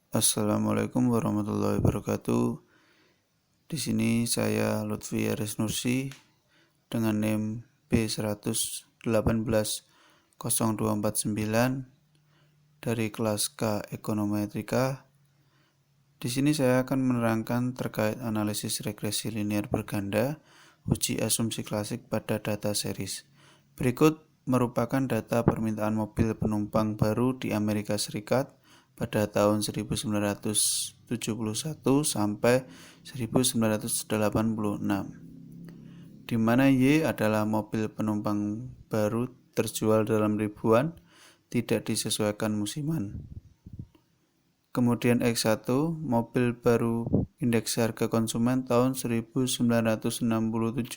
Assalamualaikum warahmatullahi wabarakatuh. Di sini saya Lutfi Aris Nursi dengan NIM B1818024 dari kelas K Ekonometrika. Di sini saya akan menerangkan terkait analisis regresi linear berganda, uji asumsi klasik pada data series. Berikut merupakan data permintaan mobil penumpang baru di Amerika Serikat pada tahun 1971 sampai 1986, di mana Y adalah mobil penumpang baru terjual dalam ribuan, tidak disesuaikan musiman. Kemudian X1, mobil baru indeks harga konsumen tahun 1967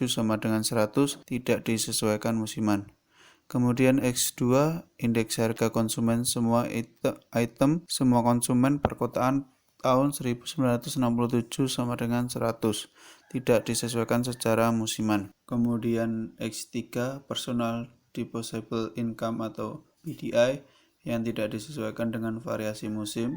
sama dengan 100, tidak disesuaikan musiman. Kemudian X2, indeks harga konsumen semua item semua konsumen perkotaan tahun 1967 sama dengan 100, tidak disesuaikan secara musiman. Kemudian X3, personal disposable income atau PDI yang tidak disesuaikan dengan variasi musim.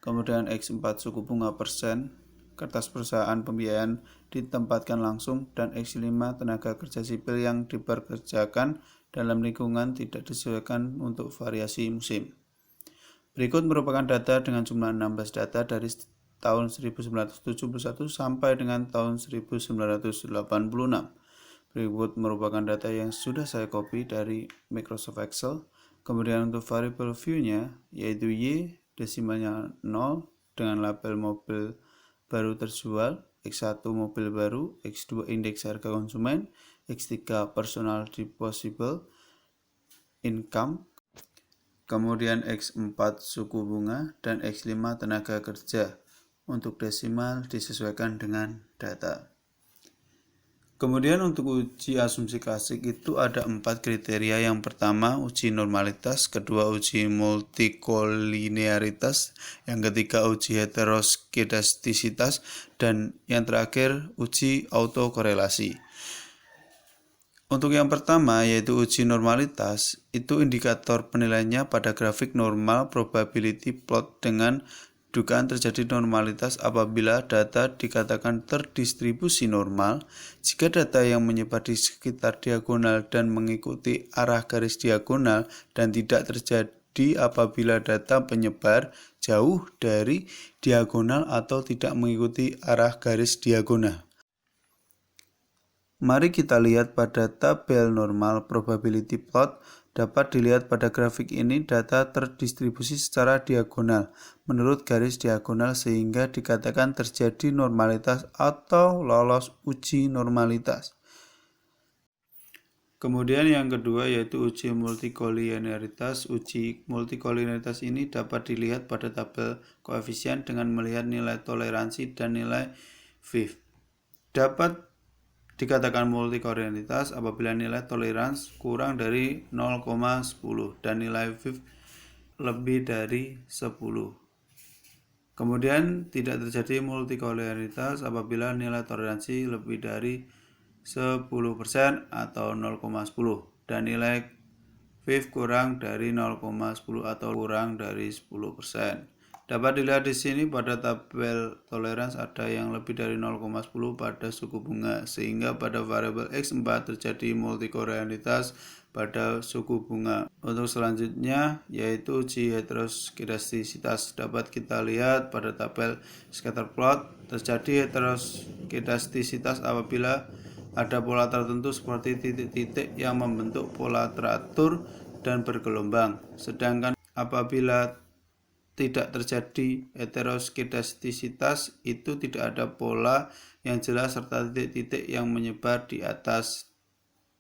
Kemudian X4, suku bunga persen, kertas perusahaan pembiayaan ditempatkan langsung, dan X5, tenaga kerja sipil yang diperkerjakan dalam lingkungan tidak disesuaikan untuk variasi musim. Berikut merupakan data dengan jumlah 16 data dari tahun 1971 sampai dengan tahun 1986. Berikut merupakan data yang sudah saya copy dari Microsoft Excel. Kemudian untuk variable view-nya yaitu Y desimalnya 0 dengan label mobil baru terjual, X1 mobil baru, X2 indeks harga konsumen, X3 personal disposable income, kemudian X4 suku bunga, dan X5 tenaga kerja. Untuk desimal disesuaikan dengan data. Kemudian untuk uji asumsi klasik itu ada 4 kriteria. Yang pertama uji normalitas, kedua uji multikolinearitas, yang ketiga uji heteroskedastisitas, dan yang terakhir uji autokorelasi. Untuk yang pertama yaitu uji normalitas, itu indikator penilaiannya pada grafik normal probability plot dengan dugaan terjadi normalitas apabila data dikatakan terdistribusi normal, jika data yang menyebar di sekitar diagonal dan mengikuti arah garis diagonal, dan tidak terjadi apabila data penyebar jauh dari diagonal atau tidak mengikuti arah garis diagonal. Mari kita lihat pada tabel normal probability plot. Dapat dilihat pada grafik ini data terdistribusi secara diagonal menurut garis diagonal sehingga dikatakan terjadi normalitas atau lolos uji normalitas. Kemudian yang kedua yaitu uji multikolinearitas. Uji multikolinearitas ini dapat dilihat pada tabel koefisien dengan melihat nilai toleransi dan nilai VIF. Dapat dikatakan multikolinearitas apabila nilai toleransi kurang dari 0,10 dan nilai VIF lebih dari 10. Kemudian tidak terjadi multikolinearitas apabila nilai toleransi lebih dari 10% atau 0,10 dan nilai VIF kurang dari 0,10 atau kurang dari 10%. Dapat dilihat di sini pada tabel toleransi ada yang lebih dari 0,10 pada suku bunga, sehingga pada variabel X4 terjadi multikolinearitas pada suku bunga. Untuk selanjutnya yaitu uji heteroskedastisitas. Dapat kita lihat pada tabel scatter plot terjadi heteroskedastisitas apabila ada pola tertentu seperti titik-titik yang membentuk pola teratur dan bergelombang. Sedangkan apabila tidak terjadi heteroskedastisitas, itu tidak ada pola yang jelas serta titik-titik yang menyebar di atas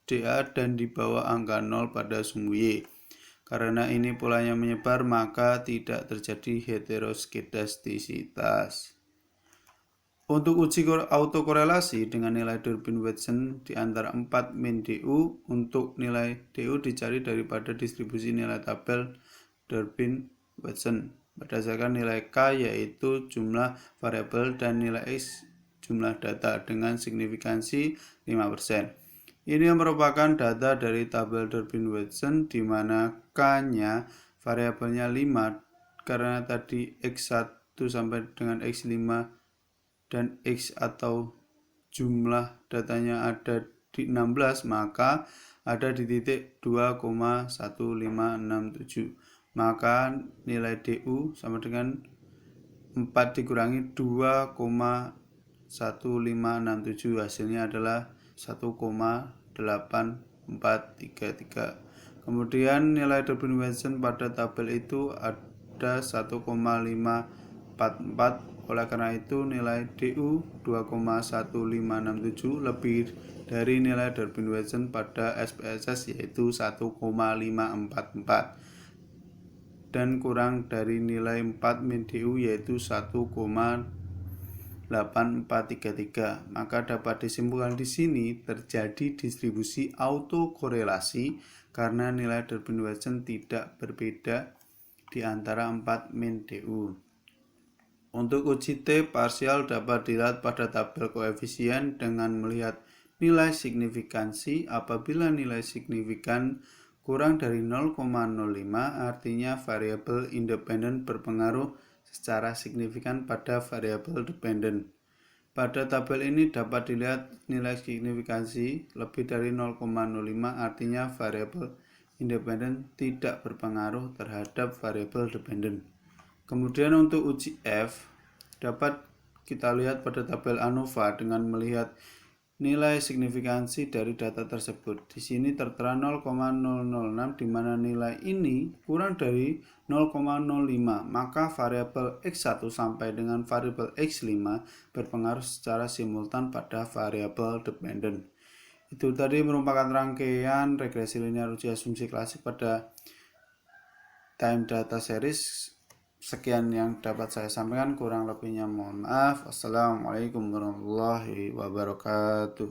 DA dan di bawah angka 0 pada sumbu Y. Karena ini polanya menyebar, maka tidak terjadi heteroskedastisitas. Untuk uji autokorelasi dengan nilai Durbin-Watson di antara 4 min DU, untuk nilai DU dicari daripada distribusi nilai tabel Durbin-Watson berdasarkan nilai K yaitu jumlah variabel dan nilai X jumlah data dengan signifikansi 5%. Ini merupakan data dari tabel Durbin-Watson di mana K-nya variabelnya 5 karena tadi X1 sampai dengan X5 dan X atau jumlah datanya ada di 16, maka ada di titik 2,1567. Maka nilai DU sama dengan 4 dikurangi 2,1567, hasilnya adalah 1,8433. Kemudian nilai Durbin Watson pada tabel itu ada 1,544. Oleh karena itu nilai DU 2,1567 lebih dari nilai Durbin Watson pada SPSS yaitu 1,544 dan kurang dari nilai 4 min DU yaitu 1,8433. Maka dapat disimpulkan di sini terjadi distribusi autokorelasi karena nilai Durbin Watson tidak berbeda di antara 4 min DU. Untuk uji T parsial dapat dilihat pada tabel koefisien dengan melihat nilai signifikansi. Apabila nilai signifikan kurang dari 0,05 artinya variabel independen berpengaruh secara signifikan pada variabel dependen. Pada tabel ini dapat dilihat nilai signifikansi lebih dari 0,05 artinya variabel independen tidak berpengaruh terhadap variabel dependen. Kemudian untuk uji F dapat kita lihat pada tabel ANOVA dengan melihat nilai signifikansi dari data tersebut. Di sini tertera 0,006 di mana nilai ini kurang dari 0,05, maka variabel X1 sampai dengan variabel X5 berpengaruh secara simultan pada variabel dependen. Itu tadi merupakan rangkaian regresi linear uji asumsi klasik pada time data series. Sekian yang dapat saya sampaikan, kurang lebihnya mohon maaf. Wassalamualaikum warahmatullahi wabarakatuh.